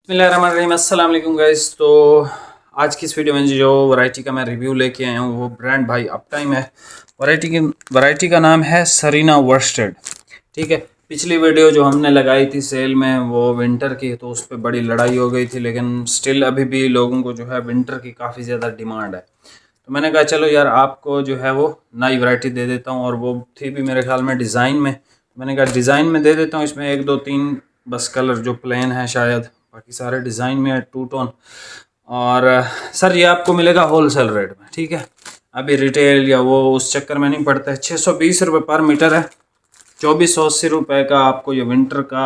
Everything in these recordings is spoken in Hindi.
बिस्मिल्लाहिर्रहमानिर्रहीम, अस्सलाम वालेकुम गाइस। तो आज की इस वीडियो में जो वैरायटी का मैं रिव्यू लेके आया हूँ वो ब्रांड भाई अपटाइम है। वैरायटी का नाम है सरीना वर्स्टेड। ठीक है, पिछली वीडियो जो हमने लगाई थी सेल में वो विंटर की, तो उस पर बड़ी लड़ाई हो गई थी, लेकिन स्टिल अभी भी लोगों को जो है विंटर की काफ़ी ज़्यादा डिमांड है। तो मैंने कहा चलो यार आपको जो है वो नई वैरायटी दे देता हूँ, और वो थी भी मेरे ख्याल में डिज़ाइन में। मैंने कहा डिज़ाइन में दे देता हूँ, इसमें एक दो तीन बस कलर जो प्लेन है शायद, बाकी सारे डिज़ाइन में है टू टोन। और सर ये आपको मिलेगा होल सेल रेट में। ठीक है, अभी रिटेल या वो उस चक्कर में नहीं पड़ता है। 620 रुपये पर मीटर है। 2480 रुपये का आपको ये विंटर का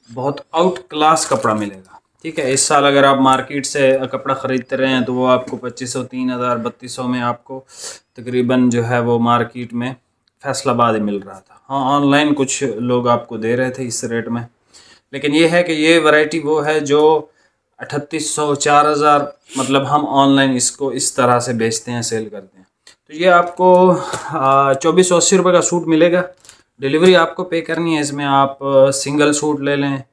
बहुत आउट क्लास कपड़ा मिलेगा। ठीक है, इस साल अगर आप मार्केट से कपड़ा ख़रीदते रहे हैं तो वो आपको 2500, 3000, 3200 में आपको तकरीबन जो है वो मार्केट में फैसलाबाद ही मिल रहा था। हाँ, ऑनलाइन कुछ लोग आपको दे रहे थे इस रेट में, लेकिन ये है कि ये वैरायटी वो है जो 3800, 4000, मतलब हम ऑनलाइन इसको इस तरह से बेचते हैं, सेल करते हैं। तो ये आपको 2480 रुपये का सूट मिलेगा। डिलीवरी आपको पे करनी है। इसमें आप सिंगल सूट ले लें,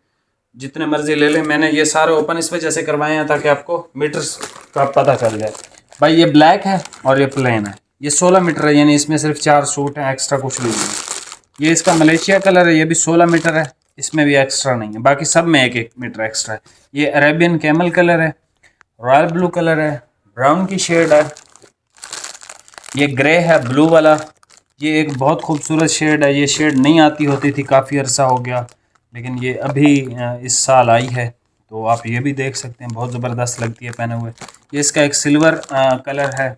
जितने मर्जी ले लें। मैंने ये सारे ओपन इस वजह से करवाए हैं ताकि आपको मीटर्स का पता चल जाए। भाई ये ब्लैक है और ये प्लेन है। ये 16 मीटर है, यानी इसमें सिर्फ 4 सूट हैं, एक्स्ट्रा कुछ भी नहीं। ये इसका मलेशिया कलर है, ये भी 16 मीटर है, इसमें भी एक्स्ट्रा नहीं है, बाकी सब में 1-1 मीटर एक्स्ट्रा है। ये अरेबियन कैमल कलर है, रॉयल ब्लू कलर है, ब्राउन की शेड है, ये ग्रे है ब्लू वाला। ये एक बहुत खूबसूरत शेड है। ये शेड नहीं आती होती थी, काफ़ी अरसा हो गया, लेकिन ये अभी इस साल आई है। तो आप ये भी देख सकते हैं, बहुत ज़बरदस्त लगती है पहने हुए। ये इसका एक सिल्वर कलर है,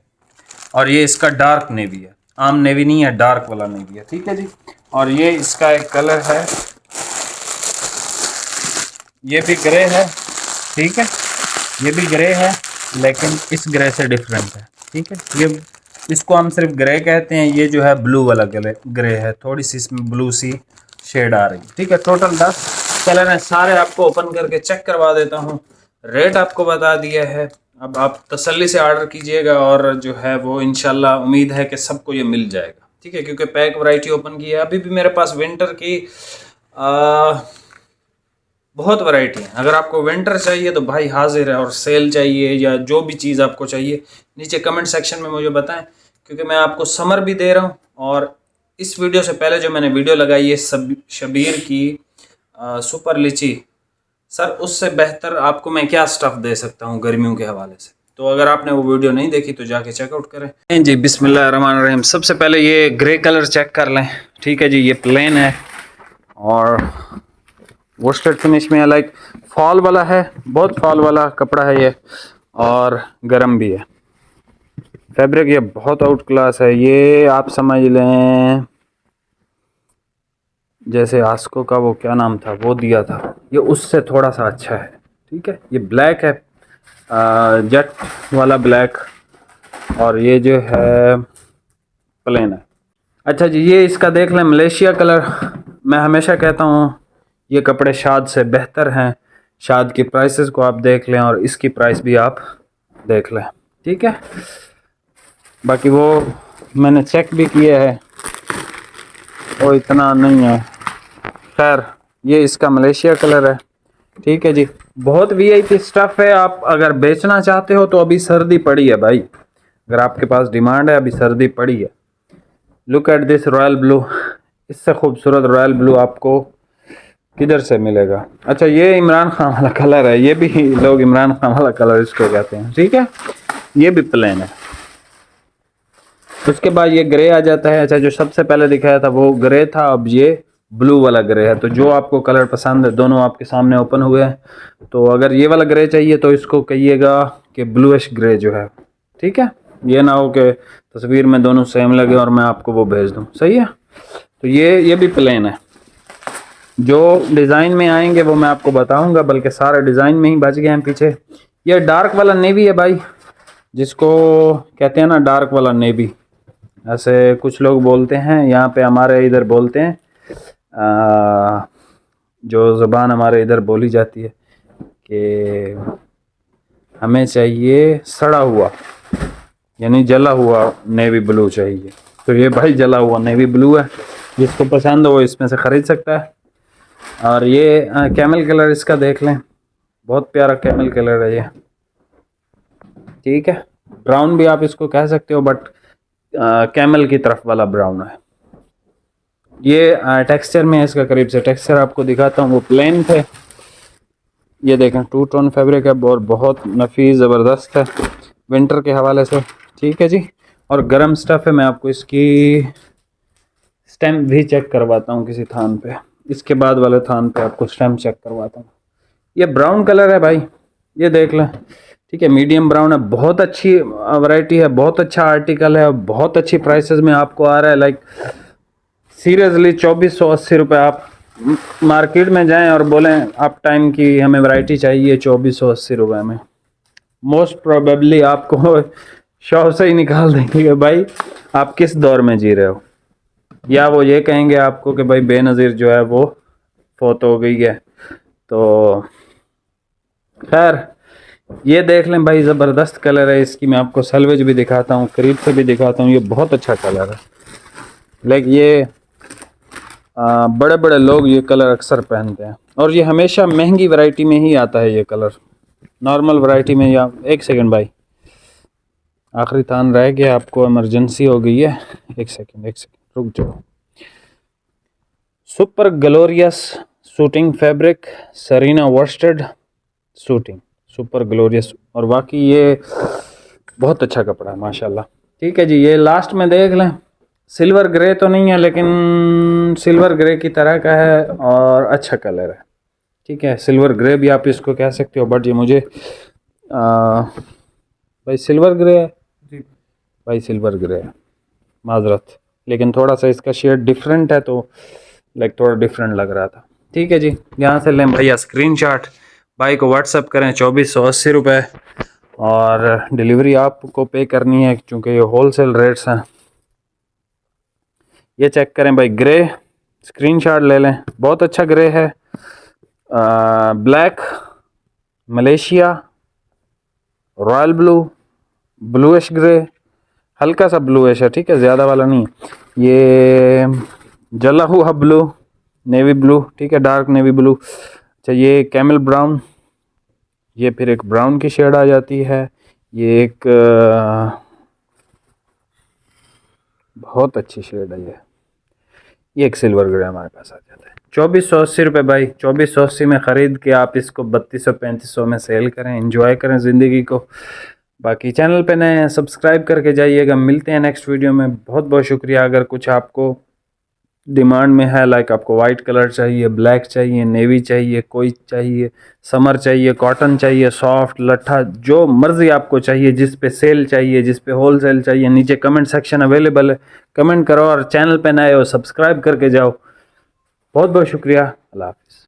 और ये इसका डार्क नेवी है। आम नेवी नहीं है, डार्क वाला नेवी है। ठीक है जी। और ये इसका एक कलर है, ये भी ग्रे है। ठीक है, ये भी ग्रे है, लेकिन इस ग्रे से डिफरेंट है। ठीक है, ये इसको हम सिर्फ ग्रे कहते हैं। ये जो है ब्लू वाला ग्रे है, थोड़ी सी इसमें ब्लू सी शेड आ रही है। ठीक है, टोटल 10 कलर हैं। सारे आपको ओपन करके चेक करवा देता हूँ। रेट आपको बता दिया है, अब आप तसल्ली से ऑर्डर कीजिएगा, और जो है वो इंशाल्लाह उम्मीद है कि सबको ये मिल जाएगा। ठीक है, क्योंकि पैक वैरायटी ओपन की है। अभी भी मेरे पास विंटर की बहुत वैरायटी है। अगर आपको विंटर चाहिए तो भाई हाजिर है, और सेल चाहिए या जो भी चीज़ आपको चाहिए नीचे कमेंट सेक्शन में मुझे बताएं, क्योंकि मैं आपको समर भी दे रहा हूँ। और इस वीडियो से पहले जो मैंने वीडियो लगाई है शबीर की सुपर लिची, सर उससे बेहतर आपको मैं क्या स्टफ़ दे सकता हूँ गर्मियों के हवाले से। तो अगर आपने वो वीडियो नहीं देखी तो जाके चेकआउट करें जी। बिस्मिल्लाहिर्रहमानिर्रहीम। सबसे पहले ये ग्रे कलर चेक कर लें। ठीक है जी, ये प्लेन है और वोस्टेड फिनिश में, लाइक फॉल वाला है, बहुत फॉल वाला कपड़ा है ये, और गर्म भी है। फैब्रिक ये बहुत आउट क्लास है। ये आप समझ लें जैसे आस्को का वो क्या नाम था वो दिया था, ये उससे थोड़ा सा अच्छा है। ठीक है, ये ब्लैक है, जेट वाला ब्लैक, और ये जो है प्लेन है। अच्छा जी, ये इसका देख लें मलेशिया कलर। मैं हमेशा कहता हूँ ये कपड़े शाद से बेहतर हैं। शाद की प्राइसेस को आप देख लें, और इसकी प्राइस भी आप देख लें। ठीक है, बाकी वो मैंने चेक भी किया है, वो इतना नहीं है। खैर, ये इसका मलेशिया कलर है। ठीक है जी, बहुत वीआईपी स्टफ़ है। आप अगर बेचना चाहते हो तो अभी सर्दी पड़ी है भाई, अगर आपके पास डिमांड है, अभी सर्दी पड़ी है। Look at this royal blue. इससे खूबसूरत रॉयल ब्लू आपको किधर से मिलेगा। अच्छा, ये इमरान खान वाला कलर है, ये भी लोग इमरान खान वाला कलर इसको कहते हैं। ठीक है, ये भी प्लेन है। उसके बाद ये ग्रे आ जाता है। अच्छा, जो सबसे पहले दिखाया था वो ग्रे था, अब ये ब्लू वाला ग्रे है। तो जो आपको कलर पसंद है, दोनों आपके सामने ओपन हुए हैं। तो अगर ये वाला ग्रे चाहिए तो इसको कहिएगा कि ब्लूइश ग्रे जो है। ठीक है, ये ना हो कि तस्वीर में दोनों सेम लगे और मैं आपको वो भेज दूँ। सही है, तो ये भी प्लेन है। जो डिज़ाइन में आएंगे वो मैं आपको बताऊंगा, बल्कि सारे डिज़ाइन में ही बच गए हैं पीछे। ये डार्क वाला नेवी है भाई, जिसको कहते हैं ना डार्क वाला नेवी, ऐसे कुछ लोग बोलते हैं। यहाँ पे हमारे इधर बोलते हैं, जो ज़बान हमारे इधर बोली जाती है कि हमें चाहिए सड़ा हुआ, यानी जला हुआ नेवी ब्लू चाहिए। तो ये भाई जला हुआ नेवी ब्लू है, जिसको पसंद हो वो इसमें से ख़रीद सकता है। और ये कैमल कलर इसका देख लें, बहुत प्यारा कैमल कलर है ये, ठीक है। ब्राउन भी आप इसको कह सकते हो, बट कैमल की तरफ वाला ब्राउन है ये। टेक्सचर में इसका करीब से टेक्सचर आपको दिखाता हूँ। वो प्लेन थे, ये देखें 2 टोन फैब्रिक है और बहुत नफीस ज़बरदस्त है विंटर के हवाले से, ठीक है जी। और गर्म स्टफ़ है। मैं आपको इसकी स्टैम्प भी चेक करवाता हूँ किसी थान पे, इसके बाद वाले थान पे आपको स्टैम्प चेक करवाता हूँ। ये ब्राउन कलर है भाई, ये देख लें, ठीक है। मीडियम ब्राउन है, बहुत अच्छी वैरायटी है, बहुत अच्छा आर्टिकल है, बहुत अच्छी प्राइसेस में आपको आ रहा है। लाइक सीरियसली 2480 रुपये। आप मार्केट में जाएं और बोलें आप टाइम की हमें वैरायटी चाहिए 2480 रुपये में, मोस्ट प्रोबेबली आपको शॉप से ही निकाल देंगे कि भाई आप किस दौर में जी रहे हो, या वो ये कहेंगे आपको कि भाई बेनज़ीर जो है वो फौत हो गई है। तो खैर ये देख लें भाई, ज़बरदस्त कलर है इसकी। मैं आपको सलवेज भी दिखाता हूँ, करीब से भी दिखाता हूँ। ये बहुत अच्छा कलर है। लाइक ये बड़े बड़े लोग ये कलर अक्सर पहनते हैं, और ये हमेशा महंगी वैरायटी में ही आता है ये कलर। नॉर्मल वैरायटी में, या एक सेकंड भाई, आखिरी तान रह गया, आपको इमरजेंसी हो गई है। एक सेकंड रुक जाओ। सुपर ग्लोरियस सूटिंग फैब्रिक, सरीना वर्स्टेड सूटिंग, सुपर ग्लोरियस। और बाकी ये बहुत अच्छा कपड़ा है माशाल्लाह, ठीक है जी। ये लास्ट में देख लें, सिल्वर ग्रे तो नहीं है लेकिन सिल्वर ग्रे की तरह का है और अच्छा कलर है, ठीक है। सिल्वर ग्रे भी आप इसको कह सकते हो, बट ये मुझे भाई सिल्वर ग्रे है जी, भाई सिल्वर ग्रे है, माजरत, लेकिन थोड़ा सा इसका शेड डिफरेंट है, तो लाइक थोड़ा डिफरेंट लग रहा था, ठीक है जी। यहाँ से लें भैया स्क्रीनशॉट, भाई को व्हाट्सअप करें 2480 रुपये, और डिलीवरी आपको पे करनी है क्योंकि ये होलसेल रेट्स हैं। ये चेक करें भाई, ग्रे स्क्रीनशॉट ले लें, बहुत अच्छा ग्रे है। Black, Malaysia, royal blue, bluish grey, हल्का सा ब्लूइश है, ठीक है, ज़्यादा वाला नहीं। ये जला हुआ ब्लू, नेवी ब्लू, ठीक है, डार्क नेवी ब्लू। अच्छा ये कैमल ब्राउन, ये फिर एक ब्राउन की शेड आ जाती है। ये एक बहुत अच्छी शेड है ये एक सिल्वर ग्रे हमारे पास आ जाता है। 2480 रुपये भाई, 2480 में ख़रीद के आप इसको 3200-3500 में सेल करें, एंजॉय करें ज़िंदगी को। बाकी चैनल पे नए हैं, सब्सक्राइब करके जाइएगा। मिलते हैं नेक्स्ट वीडियो में। बहुत बहुत शुक्रिया। अगर कुछ आपको डिमांड में है, लाइक आपको वाइट कलर चाहिए, ब्लैक चाहिए, नेवी चाहिए, कोई चाहिए, समर चाहिए, कॉटन चाहिए, सॉफ्ट लट्ठा, जो मर्ज़ी आपको चाहिए, जिस पे सेल चाहिए, जिस पे होल सेल चाहिए, नीचे कमेंट सेक्शन अवेलेबल है, कमेंट करो। और चैनल पे नए हो सब्सक्राइब करके जाओ। बहुत बहुत शुक्रिया। अल्लाह हाफ़िज़।